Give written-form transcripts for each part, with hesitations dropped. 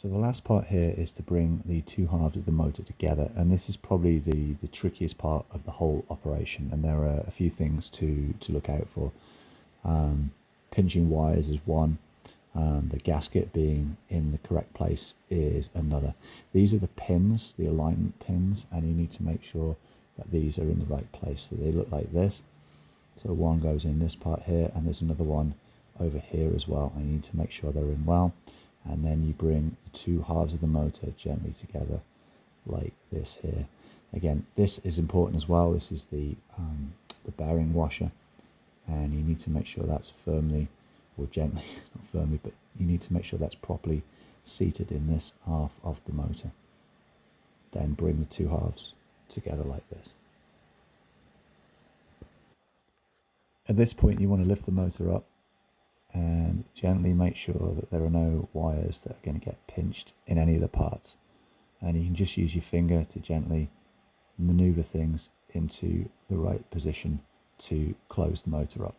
So the last part here is to bring the two halves of the motor together, and this is probably the trickiest part of the whole operation, and there are a few things to look out for. Pinching wires is one, the gasket being in the correct place is another. These are the pins, the alignment pins, and you need to make sure that these are in the right place. So they look like this. So one goes in this part here, and there's another one over here as well, and you need to make sure they're in well. And then you bring the two halves of the motor gently together like this here. Again, this is important as well. This is the bearing washer, and you need to make sure that's firmly, or gently, not firmly, but you need to make sure that's properly seated in this half of the motor. Then bring the two halves together like this. At this point you want to lift the motor up and gently make sure that there are no wires that are going to get pinched in any of the parts, and you can just use your finger to gently maneuver things into the right position to close the motor up.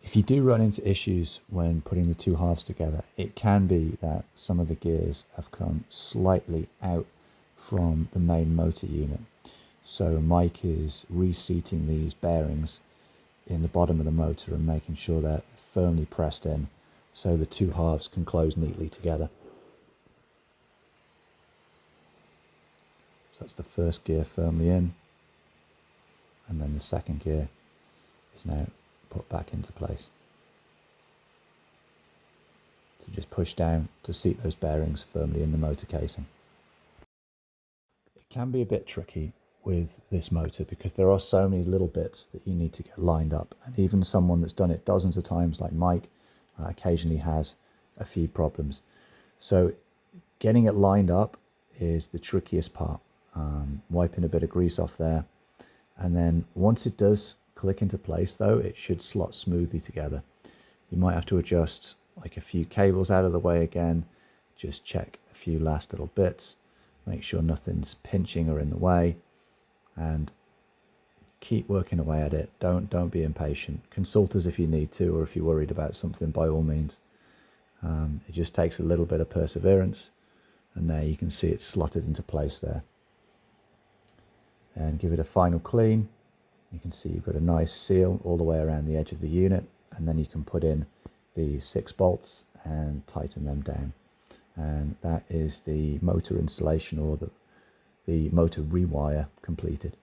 If you do run into issues when putting the two halves together, it can be that some of the gears have come slightly out from the main motor unit. So Mike is reseating these bearings in the bottom of the motor and making sure they're firmly pressed in so the two halves can close neatly together. So that's the first gear firmly in, and then the second gear is now put back into place. So just push down to seat those bearings firmly in the motor casing. It can be a bit tricky with this motor because there are so many little bits that you need to get lined up, and even someone that's done it dozens of times like Mike occasionally has a few problems. So getting it lined up is the trickiest part. Wiping a bit of grease off there, and then once it does click into place though, it should slot smoothly together. You might have to adjust like a few cables out of the way again, just check a few last little bits, make sure nothing's pinching or in the way, and keep working away at it. Don't be impatient. Consult us if you need to, or if you're worried about something, by all means. It just takes a little bit of perseverance, and there you can see it's slotted into place there. And give it a final clean. You can see you've got a nice seal all the way around the edge of the unit, and then you can put in the 6 bolts and tighten them down. And that is the motor installation, or the motor rewire, completed.